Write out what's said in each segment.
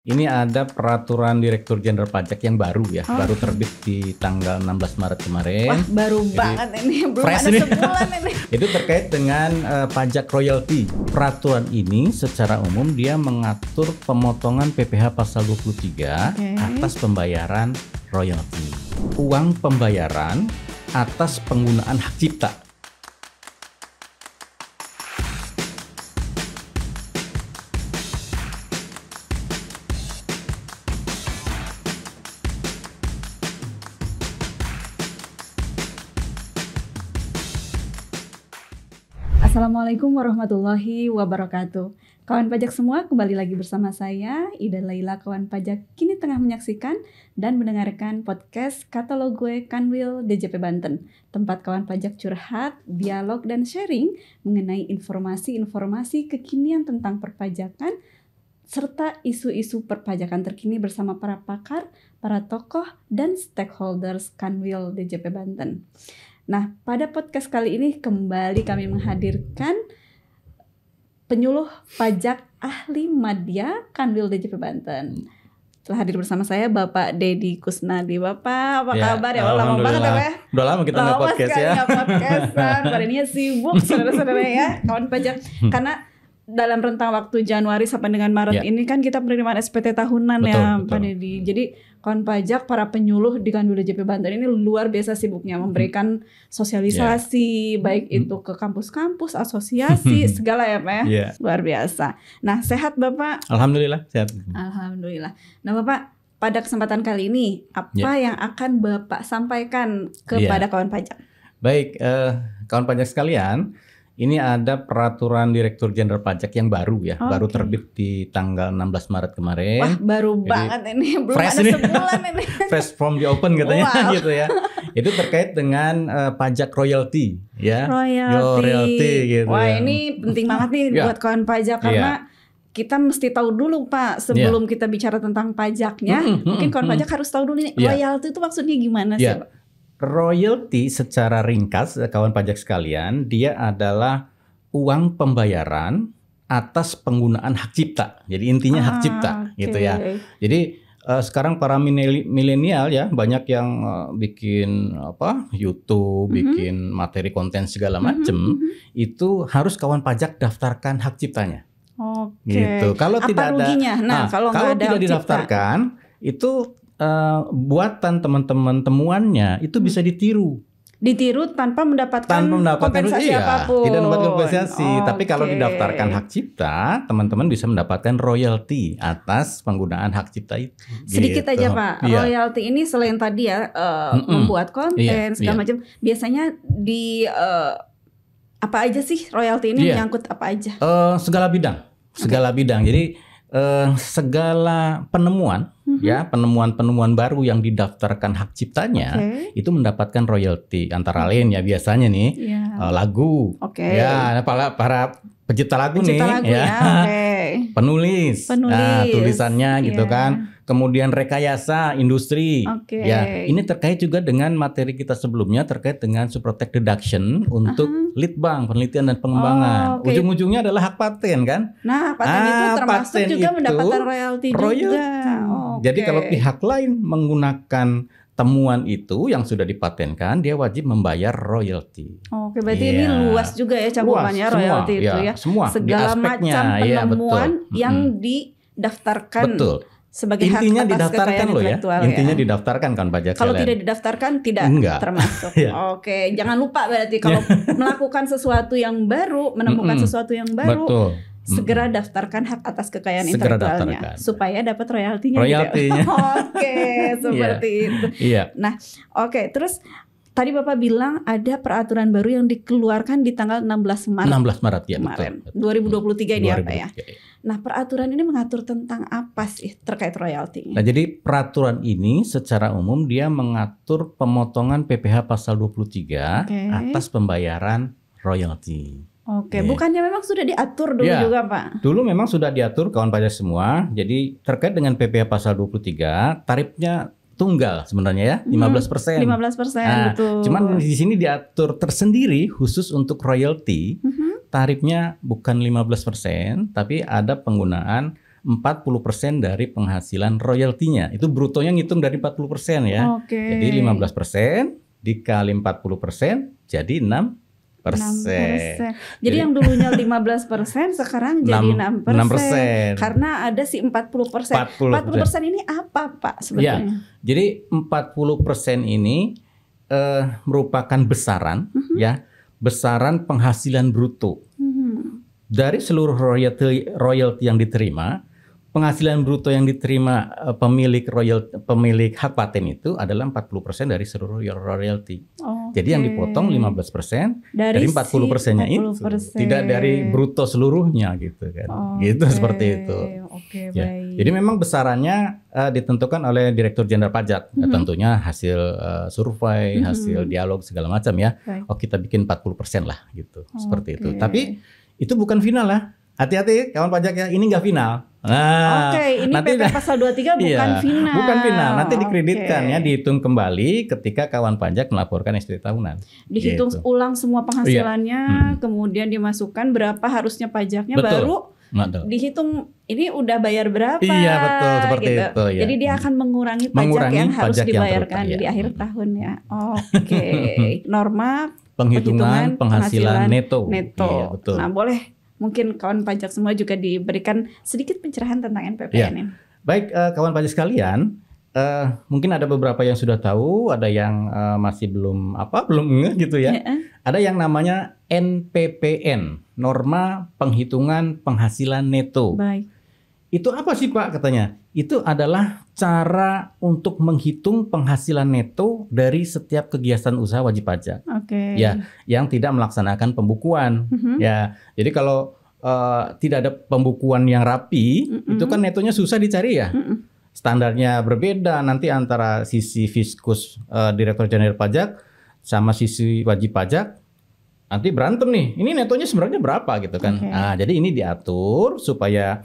Ini ada peraturan Direktur Jenderal Pajak yang baru ya, baru terbit di tanggal 16 Maret kemarin. Wah, baru banget ini, belum ada sebulan ini. Itu terkait dengan pajak royalti. Peraturan ini secara umum dia mengatur pemotongan PPh pasal 23 atas pembayaran royalti. Uang pembayaran atas penggunaan hak cipta. Assalamualaikum warahmatullahi wabarakatuh. Kawan pajak semua, kembali lagi bersama saya, Ida Laila, kawan pajak kini tengah menyaksikan dan mendengarkan podcast Katalog Gue Kanwil DJP Banten, tempat kawan pajak curhat, dialog, dan sharing mengenai informasi-informasi kekinian tentang perpajakan serta isu-isu perpajakan terkini bersama para pakar, para tokoh, dan stakeholders Kanwil DJP Banten. Nah, pada podcast kali ini kembali kami menghadirkan penyuluh pajak ahli madya Kanwil DJP Banten. Telah hadir bersama saya Bapak Dedi Kusnadi. Bapak, apa kabar ya? Lama banget ya, Pak? Udah lama kita nggak podcast ya. Podcastan. Pada ini sibuk saudara-saudara ya, kawan pajak. Karena dalam rentang waktu Januari sampai dengan Maret ini kan kita penerimaan SPT tahunan betul. Pak Dedi. Jadi kawan pajak, para penyuluh di Kanwil DJP Banten ini luar biasa sibuknya memberikan sosialisasi baik itu ke kampus-kampus, asosiasi, segala ya Pak ya. Luar biasa. Nah, sehat Bapak? Alhamdulillah sehat. Alhamdulillah. Nah Bapak, pada kesempatan kali ini apa yang akan Bapak sampaikan kepada kawan pajak? Baik, kawan pajak sekalian, ini ada peraturan Direktur Jenderal Pajak yang baru ya, baru terbit di tanggal 16 Maret kemarin. Wah, baru banget ini, belum ada sebulan ini. Fresh from the open katanya gitu ya. Itu terkait dengan pajak royalti ya. Royalti gitu. Wah, ini penting banget nih buat kawan pajak karena kita mesti tahu dulu Pak sebelum kita bicara tentang pajaknya. Mungkin kawan pajak harus tahu dulu nih royalti itu maksudnya gimana sih Pak? Royalti secara ringkas, kawan pajak sekalian, dia adalah uang pembayaran atas penggunaan hak cipta. Jadi intinya hak cipta, gitu ya. Jadi sekarang para milenial ya banyak yang bikin YouTube, bikin materi konten segala macam, itu harus kawan pajak daftarkan hak ciptanya. Gitu. Kalau tidak ruginya? Kalau tidak didaftarkan, itu buatan teman-teman temuannya itu bisa ditiru tanpa mendapatkan kompensasi apapun. Tidak mendapatkan kompensasi. Tapi kalau didaftarkan hak cipta, teman-teman bisa mendapatkan royalti atas penggunaan hak cipta itu. Sedikit aja Pak, royalti ini selain tadi ya membuat konten segala macam, biasanya di apa aja sih royalti ini menyangkut apa aja? Segala bidang. Jadi segala penemuan penemuan baru yang didaftarkan hak ciptanya itu mendapatkan royalti, antara lain ya biasanya nih lagu para pencipta lagu penulis tulisannya gitu kan, kemudian rekayasa industri ini terkait juga dengan materi kita sebelumnya terkait dengan Suprotect deduction untuk Litbang, penelitian dan pengembangan. Ujung-ujungnya adalah hak paten kan. Nah, paten itu termasuk juga mendapatkan royalti juga. Jadi kalau pihak lain menggunakan temuan itu yang sudah dipatenkan, dia wajib membayar royalti. Berarti ini luas juga ya cakupannya royalti itu ya. Semua segala macam penemuan yang didaftarkan. Sebagai intinya hak atas didaftarkan loh ya. Intinya ya. Didaftarkan kan pajak. Kalau tidak didaftarkan tidak termasuk. Jangan lupa berarti kalau melakukan sesuatu yang baru, menemukan sesuatu yang baru, segera daftarkan hak atas kekayaan intelektualnya supaya dapat royaltinya. Seperti itu. Nah, terus tadi Bapak bilang ada peraturan baru yang dikeluarkan di tanggal 16 Maret ya, kemarin. Betul. 2023 ini apa ya? Nah, peraturan ini mengatur tentang apa sih terkait royalti? Nah, jadi peraturan ini secara umum dia mengatur pemotongan PPh pasal 23 atas pembayaran royalti. Bukannya memang sudah diatur dulu juga Pak? Dulu memang sudah diatur kawan pajak semua. Jadi terkait dengan PPh pasal 23, tarifnya tunggal sebenarnya ya, 15%. 15%, betul. Cuman di sini diatur tersendiri khusus untuk royalti. Tarifnya bukan 15%, tapi ada penggunaan 40% dari penghasilan royaltinya. Itu brutonya ngitung dari 40% ya. Oke. Jadi 15% dikali 40% jadi 6%. Jadi yang dulunya 15% sekarang jadi 6%. Karena ada si 40%. 40% ini apa Pak sebetulnya? Ya, jadi 40% ini merupakan besaran ya, besaran penghasilan bruto. Dari seluruh royalti yang diterima, penghasilan bruto yang diterima pemilik hak paten itu adalah 40% dari seluruh royalti. Jadi yang dipotong 15% dari 40%-nya itu. Tidak dari bruto seluruhnya gitu kan. Gitu seperti itu. Ya. Jadi memang besarannya ditentukan oleh Direktur Jenderal Pajak. Tentunya hasil survei, hasil dialog segala macam ya. Oh kita bikin 40% lah gitu. Seperti itu. Tapi itu bukan final lah. Hati-hati kawan pajak ya, ini nggak final. Nah, ini nanti PP pasal 23 bukan final. Bukan final, nanti dikreditkan ya, dihitung kembali ketika kawan pajak melaporkan SPT tahunan. Dihitung ulang semua penghasilannya, kemudian dimasukkan berapa harusnya pajaknya, baru dihitung ini udah bayar berapa. Iya betul, seperti gitu. itu. Ya. Jadi dia akan mengurangi pajak yang harus dibayarkan di akhir tahun ya. Norma penghitungan penghasilan neto. Iya, betul. Nah boleh. Mungkin kawan pajak semua juga diberikan sedikit pencerahan tentang NPPN ini. Baik kawan pajak sekalian, mungkin ada beberapa yang sudah tahu, ada yang masih belum ngeh gitu ya. Ada yang namanya NPPN, Norma Penghitungan Penghasilan Neto. Baik. Itu apa sih Pak katanya? Itu adalah cara untuk menghitung penghasilan neto dari setiap kegiatan usaha wajib pajak. Ya, yang tidak melaksanakan pembukuan. Ya, jadi kalau tidak ada pembukuan yang rapi, itu kan netonya susah dicari ya. Standarnya berbeda nanti antara sisi Fiskus Direktur Jenderal Pajak sama sisi wajib pajak. Nanti berantem nih. Ini netonya sebenarnya berapa gitu kan? Nah, jadi ini diatur supaya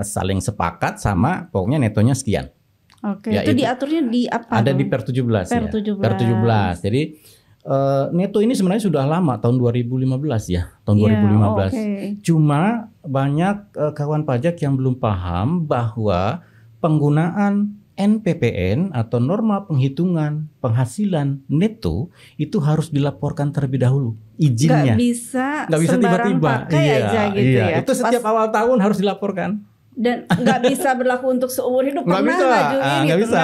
saling sepakat sama pokoknya netonya sekian. Ya, itu diaturnya di apa? Ada di Per 17 ya. Per 17. Jadi neto ini sebenarnya sudah lama, tahun 2015 ya. Tahun 2015. Cuma banyak kawan pajak yang belum paham bahwa penggunaan NPPN atau norma penghitungan penghasilan neto itu harus dilaporkan terlebih dahulu izinnya. Nggak bisa tiba-tiba aja gitu ya. Itu setiap awal tahun harus dilaporkan. Dan nggak bisa berlaku untuk seumur hidup. Nggak bisa.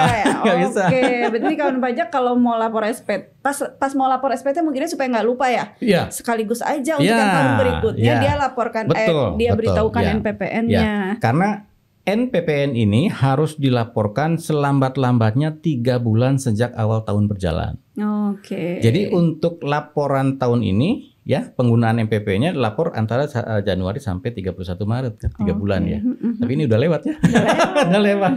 Oke, berarti kawan pajak kalau mau lapor SPT, pas mau lapor SPT mungkinnya supaya nggak lupa ya. Sekaligus aja untuk yang tahun berikutnya dia laporkan, dia beritahukan NPPN-nya. Karena NPPN ini harus dilaporkan selambat-lambatnya 3 bulan sejak awal tahun berjalan. Jadi untuk laporan tahun ini ya penggunaan NPPN-nya lapor antara Januari sampai 31 Maret kan 3 bulan ya. Tapi ini udah lewat ya. Udah lewat.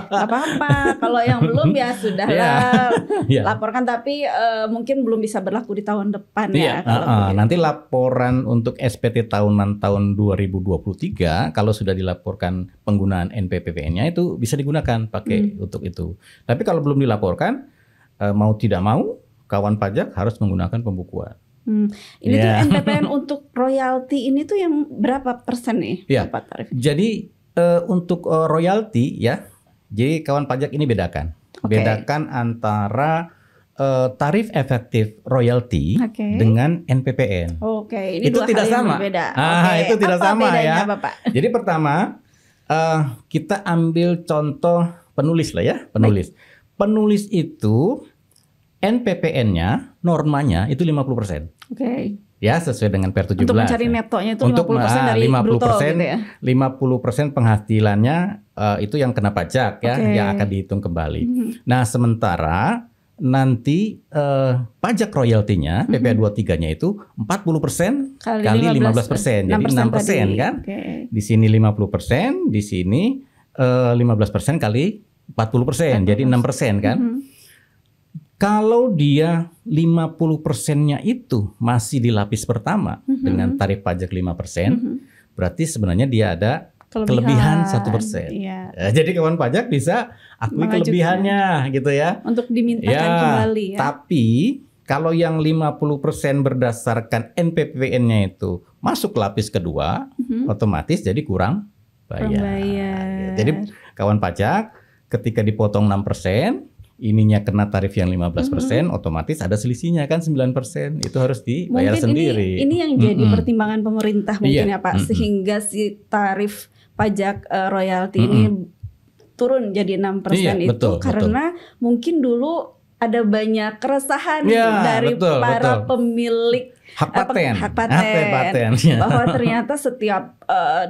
Apa-apa. Kalau yang belum ya sudahlah laporkan, tapi mungkin belum bisa berlaku di tahun depan ya. Nanti laporan untuk SPT tahunan tahun 2023 kalau sudah dilaporkan penggunaan NPPN-nya itu bisa digunakan pakai untuk itu. Tapi kalau belum dilaporkan mau tidak mau kawan pajak harus menggunakan pembukuan. Ini tuh NPPN untuk royalti ini tuh yang berapa persen nih? Pak tarif? Jadi untuk royalti ya, jadi kawan pajak ini bedakan. Bedakan antara tarif efektif royalti dengan NPPN. Ini itu tidak sama. Itu tidak sama ya. Bapak? Jadi pertama kita ambil contoh penulis lah ya, penulis. Penulis itu NPPN-nya normanya itu 50%. Ya, sesuai dengan Per 17. Untuk mencari netonya itu 50% dari 50% bruto gitu ya. 50% penghasilannya itu yang kena pajak ya, yang akan dihitung kembali. Nah, sementara nanti pajak royaltinya PPh 23-nya itu 40% kali 15%. Jadi 6% kan? Di sini 50%, di sini 15% kali 40%. Jadi 6% kan? Kalau dia 50%-nya itu masih di lapis pertama dengan tarif pajak 5%, berarti sebenarnya dia ada kelebihan 1%. Jadi kawan pajak bisa akui kelebihannya gitu ya. Untuk dimintakan kembali ya. Tapi kalau yang 50% berdasarkan NPPN-nya itu masuk lapis kedua, otomatis jadi kurang Pembayar. Jadi kawan pajak ketika dipotong 6%, ininya kena tarif yang 15%, otomatis ada selisihnya kan 9%. Itu harus dibayar mungkin sendiri. Ini yang jadi pertimbangan pemerintah mungkin Iya. ya Pak, sehingga si tarif pajak royalti ini turun jadi 6% Iya, itu betul, karena mungkin dulu ada banyak keresahan Ya, dari betul, para betul. pemilik Hak paten. hak paten, Ya. bahwa ternyata setiap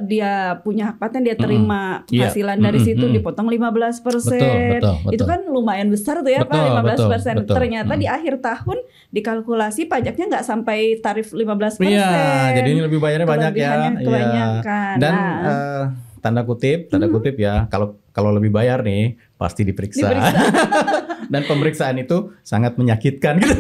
dia punya hak paten dia terima Iya. penghasilan dari situ dipotong 15%. Betul. Itu kan lumayan besar tuh ya Pak, Betul, 15%. betul. Ternyata di akhir tahun dikalkulasi pajaknya nggak sampai tarif 15%. Iya, jadi ini lebih bayarnya banyak ya. Kelebihannya kebanyakan. Dan Nah. tanda kutip ya, kalau lebih bayar nih pasti diperiksa. Dan pemeriksaan itu sangat menyakitkan gitu.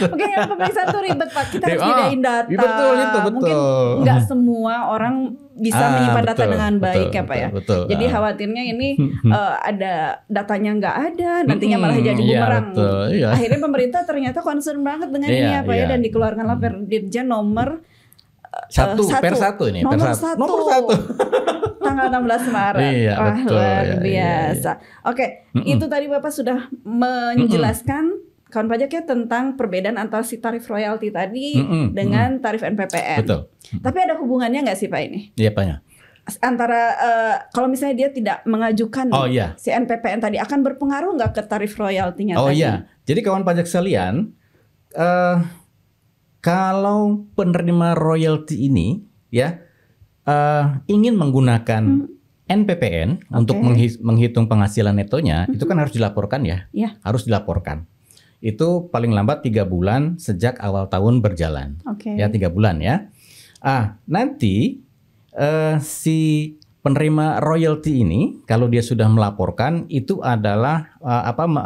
Oke, yang pemeriksaan tuh ribet Pak. Kita harus nyediain data. Betul, itu betul. Mungkin nggak semua orang bisa menyimpan data dengan baik ya Pak ya. Betul. Jadi khawatirnya ini ada datanya nggak ada, nantinya malah jadi Iya, bumerang. betul, iya. Akhirnya pemerintah ternyata concern banget dengan ini ya Pak ya, dan dikeluarkanlah Perdirjen nomor per satu ini. Nomor Nomor satu. Tanggal 16 Maret. Iya, Wah, betul. luar Iya, biasa. Oke, itu tadi Bapak sudah menjelaskan kawan pajaknya tentang perbedaan antara si tarif royalti tadi dengan tarif NPPN. Betul. Tapi ada hubungannya nggak sih Pak ini? Iya, Pak. Antara kalau misalnya dia tidak mengajukan si NPPN tadi, akan berpengaruh nggak ke tarif royaltinya tadi? Iya. Jadi kawan pajak sekalian, kalau penerima royalti ini ya ingin menggunakan NPPN untuk menghitung penghasilan netonya, itu kan harus dilaporkan ya. Harus dilaporkan. Itu paling lambat 3 bulan sejak awal tahun berjalan. Ya, 3 bulan ya. Nanti si penerima royalti ini kalau dia sudah melaporkan itu adalah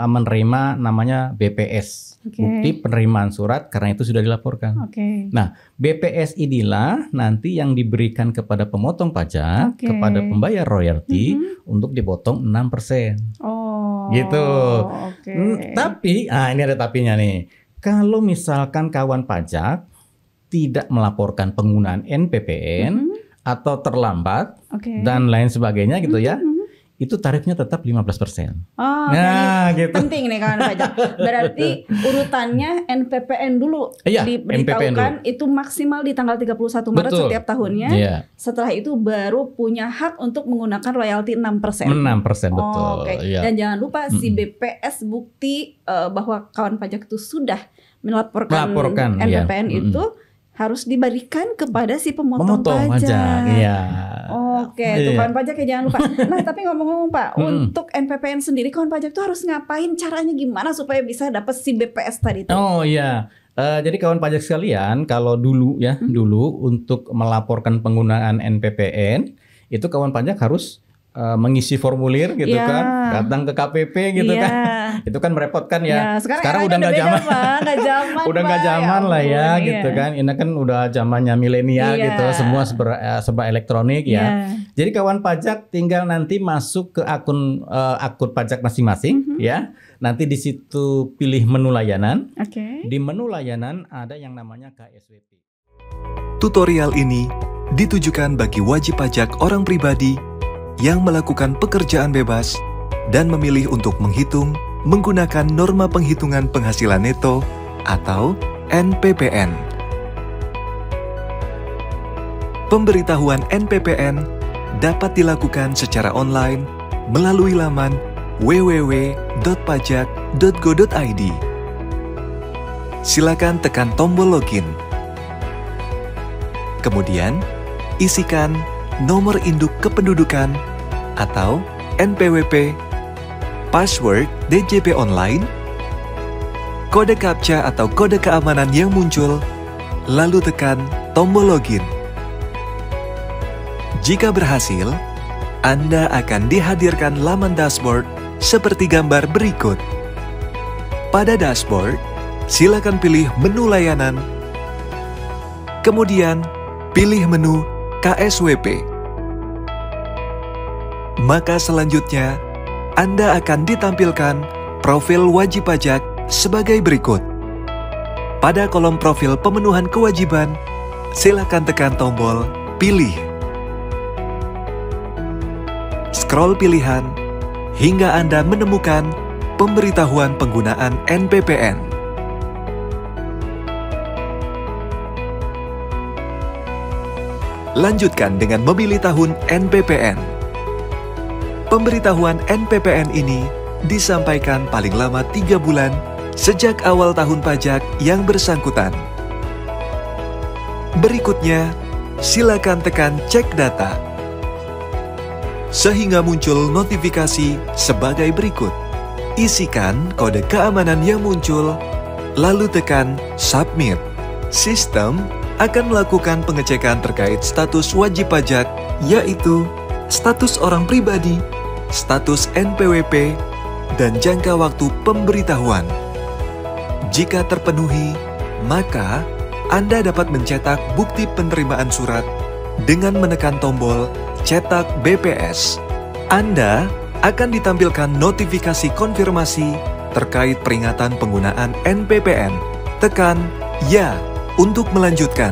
menerima namanya BPS, bukti penerimaan surat, karena itu sudah dilaporkan. Nah, BPS inilah nanti yang diberikan kepada pemotong pajak, kepada pembayar royalti untuk dipotong 6%. Gitu. Tapi ini ada tapinya nih. Kalau misalkan kawan pajak tidak melaporkan penggunaan NPPN atau terlambat dan lain sebagainya gitu ya, itu tarifnya tetap 15%. Nah, gitu. Penting nih kawan pajak. Berarti urutannya NPPN dulu diberitahukan itu maksimal di tanggal 31 Maret setiap tahunnya. Setelah itu baru punya hak untuk menggunakan royalti 6%. 6%, betul. Dan jangan lupa si BPS bukti bahwa kawan pajak itu sudah melaporkan NPPN itu harus diberikan kepada si pemotong pajak. Tuh kawan pajak ya jangan lupa. Nah, tapi ngomong-ngomong Pak, untuk NPPN sendiri kawan pajak tuh harus ngapain, caranya gimana supaya bisa dapat si BPS tadi itu? Jadi kawan pajak sekalian, kalau dulu ya, dulu untuk melaporkan penggunaan NPPN itu kawan pajak harus mengisi formulir gitu kan, datang ke KPP gitu kan, itu kan merepotkan ya. Sekarang udah nggak zaman, udah nggak zaman lah ya, gitu kan. Ini kan udah zamannya milenial gitu, semua serba elektronik ya. Jadi kawan pajak tinggal nanti masuk ke akun pajak masing-masing ya. Nanti di situ pilih menu layanan. Di menu layanan ada yang namanya KSWP. Tutorial ini ditujukan bagi wajib pajak orang pribadi yang melakukan pekerjaan bebas dan memilih untuk menghitung menggunakan norma penghitungan penghasilan neto atau NPPN. Pemberitahuan NPPN dapat dilakukan secara online melalui laman www.pajak.go.id. Silakan tekan tombol login. Kemudian, isikan nomor induk kependudukan atau NPWP, password DJP online, kode CAPTCHA atau kode keamanan yang muncul, lalu tekan tombol login. Jika berhasil, Anda akan dihadirkan laman dashboard seperti gambar berikut. Pada dashboard, silakan pilih menu layanan, kemudian pilih menu KSWP. Maka selanjutnya, Anda akan ditampilkan profil wajib pajak sebagai berikut. Pada kolom profil pemenuhan kewajiban, silakan tekan tombol pilih. scroll pilihan, hingga Anda menemukan pemberitahuan penggunaan NPPN. Lanjutkan dengan memilih tahun NPPN. Pemberitahuan NPPN ini disampaikan paling lama 3 bulan sejak awal tahun pajak yang bersangkutan. Berikutnya, silakan tekan cek data sehingga muncul notifikasi sebagai berikut. Isikan kode keamanan yang muncul, lalu tekan submit. Sistem akan melakukan pengecekan terkait status wajib pajak, yaitu status orang pribadi, status NPWP, dan jangka waktu pemberitahuan. Jika terpenuhi, maka Anda dapat mencetak bukti penerimaan surat dengan menekan tombol cetak BPS. Anda akan ditampilkan notifikasi konfirmasi terkait peringatan penggunaan NPPN. Tekan ya untuk melanjutkan.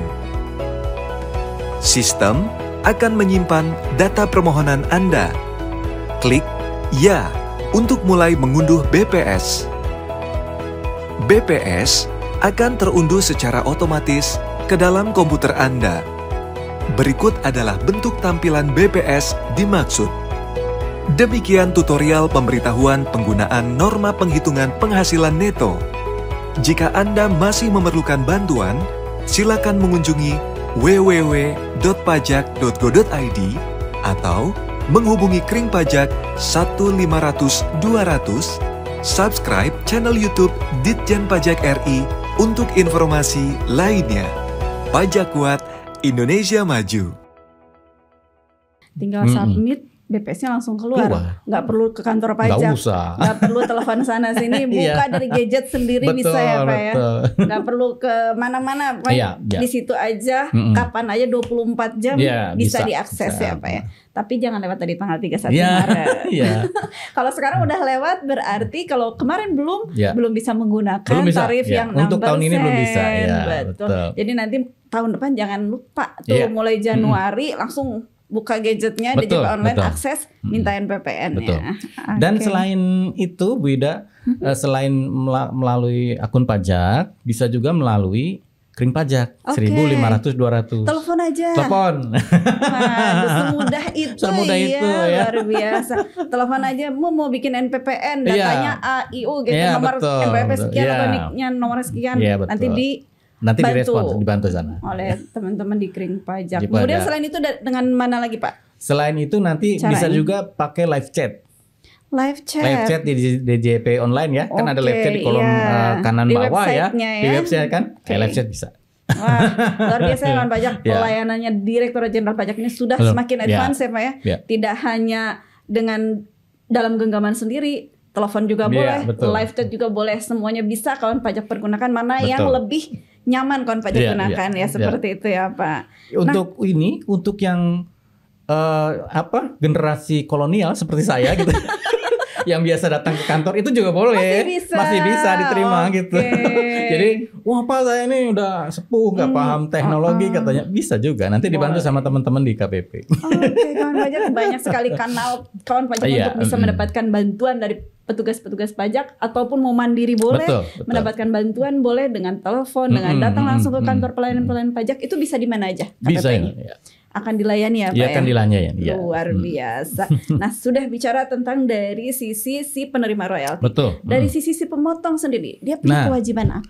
Sistem akan menyimpan data permohonan Anda. Klik ya untuk mulai mengunduh BPS. BPS akan terunduh secara otomatis ke dalam komputer Anda. Berikut adalah bentuk tampilan BPS dimaksud. Demikian tutorial pemberitahuan penggunaan norma penghitungan penghasilan neto. Jika Anda masih memerlukan bantuan, silakan mengunjungi www.pajak.go.id atau menghubungi Kring Pajak 1-500-200, subscribe channel YouTube Ditjen Pajak RI untuk informasi lainnya. Pajak Kuat, Indonesia Maju. Tinggal submit, BPS-nya langsung keluar. Nggak perlu ke kantor pajak. Nggak usah. Nggak perlu telepon sana sini. Buka dari gadget sendiri bisa ya Pak ya. Nggak perlu ke mana-mana. Di situ aja, kapan aja 24 jam bisa diakses ya Pak ya. Tapi jangan lewat tadi tanggal 31 Maret. Kalau sekarang udah lewat, berarti kalau kemarin belum bisa menggunakan tarif yang 6%. Untuk tahun ini belum bisa. Betul. Jadi nanti tahun depan jangan lupa tuh mulai Januari langsung buka gadgetnya di JP Online, akses, minta NPPN-nya. Dan selain itu Bu Ida, selain melalui akun pajak, bisa juga melalui Kring Pajak 1.500-200. Telepon aja. Telepon. Semudah itu, ya. Luar biasa. Telepon aja, mau bikin NPPN, datanya A, I, U, gitu, nomor NPWP sekian atau NIK-nya nomor sekian, nanti dibantu sana oleh teman-teman di Kring Pajak. Kemudian selain itu dengan mana lagi Pak? Selain itu nanti bisa juga pakai live chat. Live chat di JP Online ya, kan ada live chat di kolom kanan di bawah ya, di website kan, live chat bisa. Wah, luar biasa ya Kawan Pajak. Pelayanannya Direktorat Jenderal Pajak ini sudah semakin advance ya Pak ya. Tidak hanya dengan dalam genggaman sendiri, telepon juga boleh, live chat juga boleh, semuanya bisa Kawan Pajak pergunakan. Mana yang lebih nyaman Kawan Pajak gunakan ya, seperti itu ya Pak. Untuk untuk yang generasi kolonial seperti saya gitu. Yang biasa datang ke kantor itu juga boleh, masih bisa diterima gitu. Jadi, wah Pak saya ini udah sepuh, nggak paham teknologi katanya, bisa juga. Nanti dibantu sama teman-teman di KPP. Kawan Pajak banyak sekali kanal Kawan Pajak untuk bisa mendapatkan bantuan dari petugas-petugas pajak, ataupun mau mandiri boleh, mendapatkan bantuan boleh dengan telepon, dengan datang langsung ke kantor pelayanan pajak. Itu bisa di mana aja? Bisa akan dilayani ya Pak ya? Akan dilayani ya. Luar biasa. Nah, sudah bicara tentang dari sisi si penerima royalti. Dari sisi si pemotong sendiri, dia punya kewajiban apa?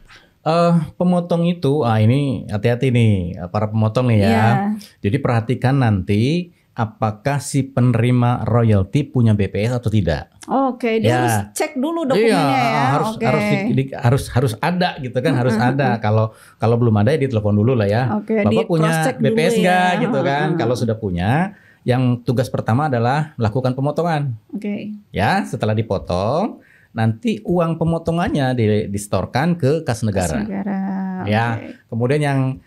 Pemotong itu, ini hati-hati nih para pemotong nih ya. Jadi perhatikan nanti apakah si penerima royalti punya BPS atau tidak. Dia harus cek dulu dokumennya ya. Harus ada gitu kan, harus ada. Kalau belum ada ya ditelepon dulu lah ya. Bapak punya BPS nggak gitu kan? Kalau sudah punya, yang tugas pertama adalah melakukan pemotongan. Ya, setelah dipotong, nanti uang pemotongannya disetorkan ke kas negara. Ya, kemudian yang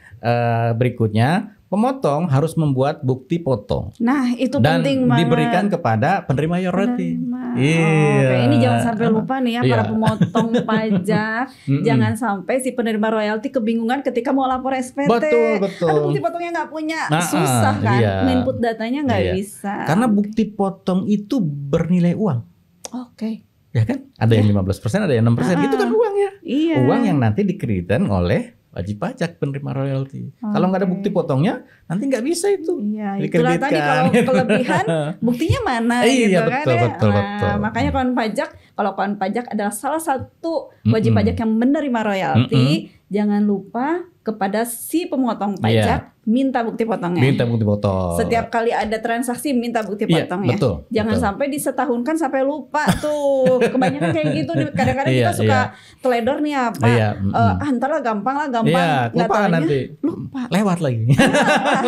berikutnya pemotong harus membuat bukti potong. Nah, itu dan penting banget. Diberikan kepada penerima royalti. Oke, ini jangan sampai lupa nih ya para Iya. pemotong pajak. Jangan sampai si penerima royalti kebingungan ketika mau lapor SPT. Betul. Aduh, bukti potongnya nggak punya, susah kan? Iya. Input datanya nggak Iya. bisa. Karena bukti potong itu bernilai uang. Oke. Ya kan? Ada yang 15%, ada yang 6%. Itu kan uang ya. Iya. Uang yang nanti dikreditkan oleh wajib pajak penerima royalti. Kalau nggak ada bukti potongnya, nanti nggak bisa itu. Iya, itulah tadi kalau kelebihan, buktinya mana gitu Iya, kan betul, ya. betul. Makanya kalau kawan pajak adalah salah satu wajib pajak yang menerima royalti, jangan lupa kepada si pemotong pajak minta bukti potongnya. Minta bukti potong. Setiap kali ada transaksi minta bukti Iya, potongnya. betul, Jangan betul. sampai disetahunkan sampai lupa tuh. Kebanyakan kayak gitu nih. Kadang-kadang kita suka teledor nih apa. Iya, Ntar lah gampang. Iya, Nggak lupa taunya, nanti. lupa. Lewat lagi.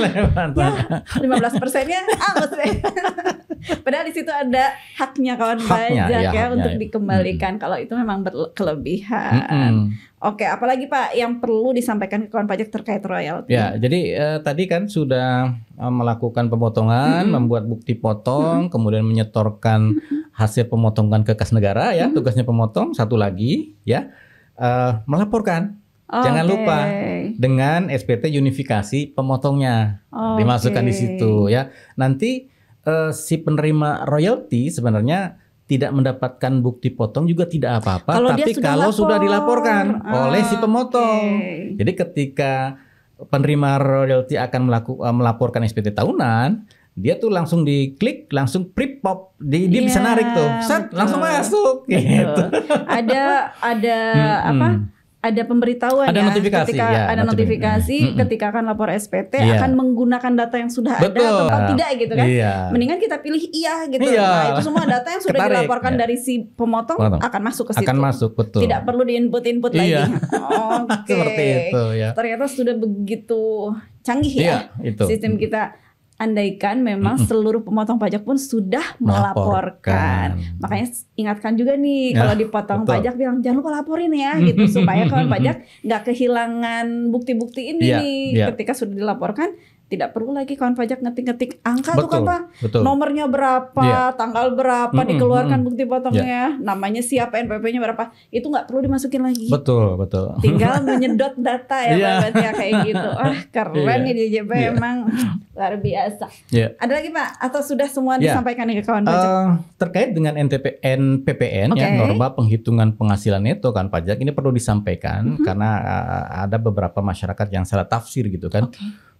Lewat. Ya, 15%-nya maksudnya. Padahal di situ ada haknya kawan Haknya, pajak ya, ya haknya. untuk dikembalikan kalau itu memang berkelebihan. Oke, apalagi Pak yang perlu disampaikan ke kawan pajak terkait royalti? Ya, jadi tadi kan sudah melakukan pemotongan, membuat bukti potong, kemudian menyetorkan hasil pemotongan ke kas negara ya, tugasnya pemotong. Satu lagi ya, melaporkan. Jangan lupa dengan SPT unifikasi pemotongnya dimasukkan di situ ya. Nanti si penerima royalti sebenarnya tidak mendapatkan bukti potong juga tidak apa-apa, tapi kalau sudah dilaporkan oleh si pemotong. Jadi ketika penerima royalti akan melaporkan SPT tahunan, dia tuh langsung diklik, langsung pre-pop, dia bisa narik tuh, set, langsung masuk. Gitu. Ada ada pemberitahuan ada ya, notifikasi, ketika ya, ada notifikasi ketika akan lapor SPT akan menggunakan data yang sudah ada atau tidak gitu kan. Mendingan kita pilih iya gitu. Nah, itu semua data yang sudah dilaporkan dari si pemotong akan masuk ke situ. Akan masuk, betul. Tidak perlu diinput lagi. Oke. Seperti itu ya. Ternyata sudah begitu canggih ya itu. sistem kita. Andaikan memang seluruh pemotong pajak pun sudah melaporkan. Makanya ingatkan juga nih kalau dipotong pajak bilang jangan lupa laporin ya gitu supaya kawan pajak nggak kehilangan bukti-bukti ini nih ketika sudah dilaporkan. Tidak perlu lagi kawan pajak ngetik-ngetik angka tuh kan Pak, nomornya berapa, tanggal berapa dikeluarkan bukti potongnya, namanya siapa, NPP-nya berapa, itu nggak perlu dimasukin lagi. Betul. Tinggal menyedot data ya Pak, ya kayak gitu. Keren nih DJP emang luar biasa. Ada lagi Pak, atau sudah semua disampaikan nih ke kawan pajak? Terkait dengan NPPN ya, norma penghitungan penghasilan neto kan pajak, ini perlu disampaikan karena ada beberapa masyarakat yang salah tafsir gitu kan.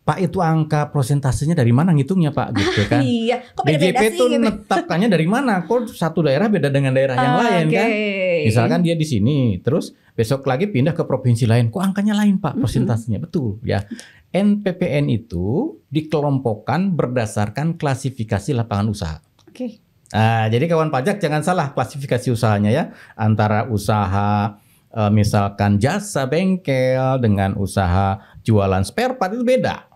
Pak, itu angka prosentasenya dari mana ngitungnya Pak gitu kan? Iya, kok beda-beda DJP sih itu gitu. menetapkannya dari mana? Kok satu daerah beda dengan daerah yang lain kan? Misalkan dia di sini, terus besok lagi pindah ke provinsi lain, kok angkanya lain Pak prosentasenya? Betul ya. NPPN itu dikelompokkan berdasarkan klasifikasi lapangan usaha. Nah, jadi kawan pajak jangan salah klasifikasi usahanya ya, antara usaha misalkan jasa bengkel dengan usaha jualan spare part itu beda.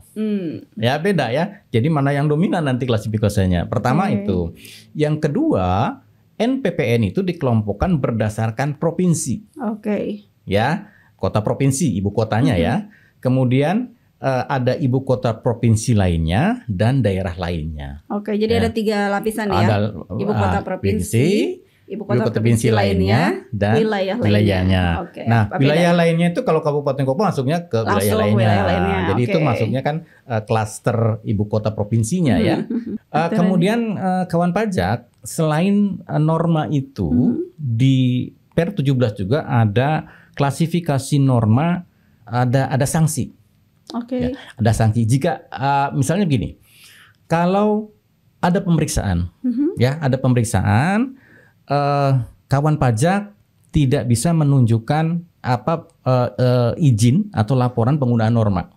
Ya beda ya. Jadi mana yang dominan nanti klasifikasinya. Pertama itu. Yang kedua, NPPN itu dikelompokkan berdasarkan provinsi. Ya, kota provinsi, ibu kotanya ya. Kemudian ada ibu kota provinsi lainnya dan daerah lainnya. Jadi ada 3 lapisan ya. Ada ibu kota provinsi, ibu kota provinsi lainnya, dan wilayahnya. Nah, wilayah lainnya itu kalau Kabupaten Kota masuknya ke wilayah lainnya. Jadi itu masuknya kan klaster ibu kota provinsinya ya. Kemudian kawan pajak, selain norma itu di Per 17 juga ada klasifikasi norma, ada sanksi. Ya, ada sanksi jika misalnya begini. Kalau ada pemeriksaan, ya, ada pemeriksaan, kawan pajak tidak bisa menunjukkan izin atau laporan penggunaan norma.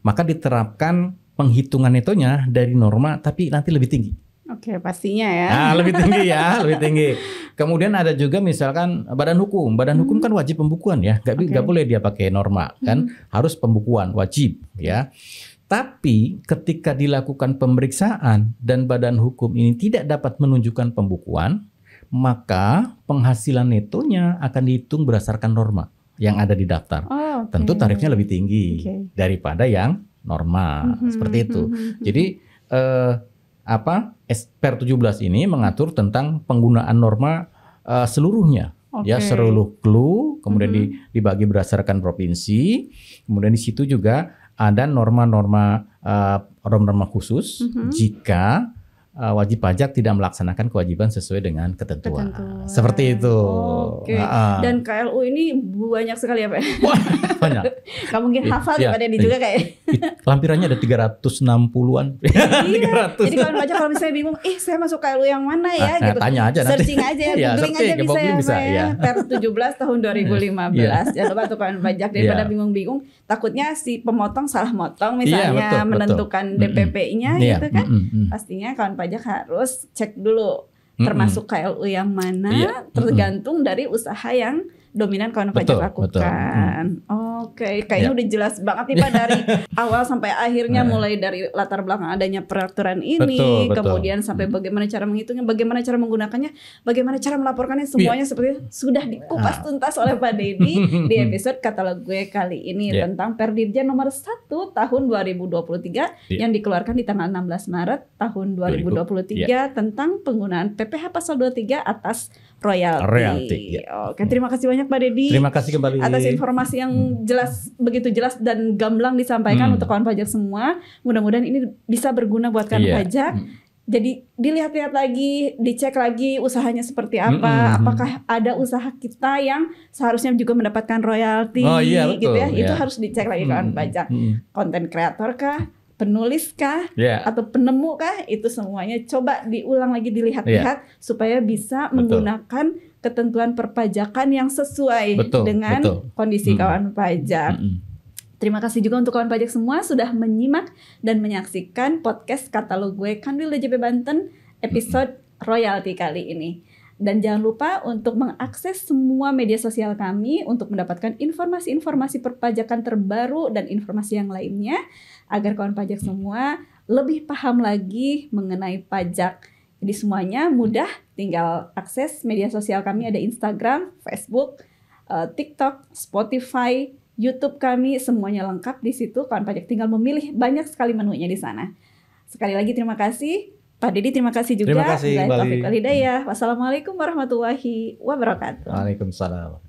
Maka diterapkan penghitungan netonya dari norma tapi nanti lebih tinggi. Pastinya ya. Nah, lebih tinggi ya, lebih tinggi. Kemudian ada juga misalkan badan hukum. Badan hukum kan wajib pembukuan ya. Nggak boleh dia pakai norma kan, harus pembukuan wajib ya. Tapi ketika dilakukan pemeriksaan dan badan hukum ini tidak dapat menunjukkan pembukuan, maka penghasilan netonya akan dihitung berdasarkan norma yang ada di daftar. Tentu tarifnya lebih tinggi daripada yang norma seperti itu. Jadi Per 17 ini mengatur tentang penggunaan norma seluruhnya. Ya, seluruh clue, kemudian dibagi berdasarkan provinsi, kemudian di situ juga ada norma-norma khusus jika wajib pajak tidak melaksanakan kewajiban sesuai dengan ketentuan. Seperti itu. Dan KLU ini banyak sekali ya Pak? Banyak. Kamu mungkin hafal ya Pak Dedi juga kayak. Lampirannya ada 360-an. Iya. Jadi kawan pajak kalau misalnya bingung, saya masuk KLU yang mana ya? Gitu. Tanya aja nanti. Searching aja, googling aja bisa ya. Per 17 tahun 2015. Jangan lupa tuh kawan pajak daripada bingung-bingung. Takutnya si pemotong salah motong misalnya menentukan DPP-nya gitu kan. Pastinya kawan pajak harus cek dulu termasuk KLU yang mana, tergantung dari usaha yang dominan kawan pajak lakukan. Kayaknya udah jelas banget nih Pak dari awal sampai akhirnya, mulai dari latar belakang adanya peraturan ini, kemudian sampai bagaimana cara menghitungnya, bagaimana cara menggunakannya, bagaimana cara melaporkannya, semuanya seperti sudah dikupas tuntas oleh Pak Dedi di episode Katalog Gue kali ini tentang Perdirjen nomor 1 tahun 2023 yang dikeluarkan di tanggal 16 Maret tahun 2023 tentang penggunaan PPh pasal 23 atas royalti. Oke, terima kasih banyak Pak Dedi. Terima kasih kembali atas informasi yang jelas, begitu jelas dan gamblang disampaikan untuk kawan pajak semua. Mudah-mudahan ini bisa berguna buat kawan pajak. Jadi dilihat-lihat lagi, dicek lagi usahanya seperti apa. Apakah ada usaha kita yang seharusnya juga mendapatkan royalti gitu ya. Itu harus dicek lagi kawan pajak. Konten kreator kah? Penulis kah? Atau penemu kah? Itu semuanya coba diulang lagi, dilihat-lihat supaya bisa menggunakan ketentuan perpajakan yang sesuai dengan kondisi kawan pajak. Terima kasih juga untuk kawan pajak semua sudah menyimak dan menyaksikan podcast Katalog Gue Kanwil DJP Banten episode royalti kali ini. Dan jangan lupa untuk mengakses semua media sosial kami untuk mendapatkan informasi-informasi perpajakan terbaru dan informasi yang lainnya agar kawan pajak semua lebih paham lagi mengenai pajak. Jadi semuanya mudah, tinggal akses media sosial kami, ada Instagram, Facebook, TikTok, Spotify, YouTube kami, semuanya lengkap di situ. Kawan pajak tinggal memilih, banyak sekali menunya di sana. Sekali lagi terima kasih. Pak Dedi terima kasih juga. Terima kasih. Wassalamualaikum warahmatullahi wabarakatuh. Waalaikumsalam.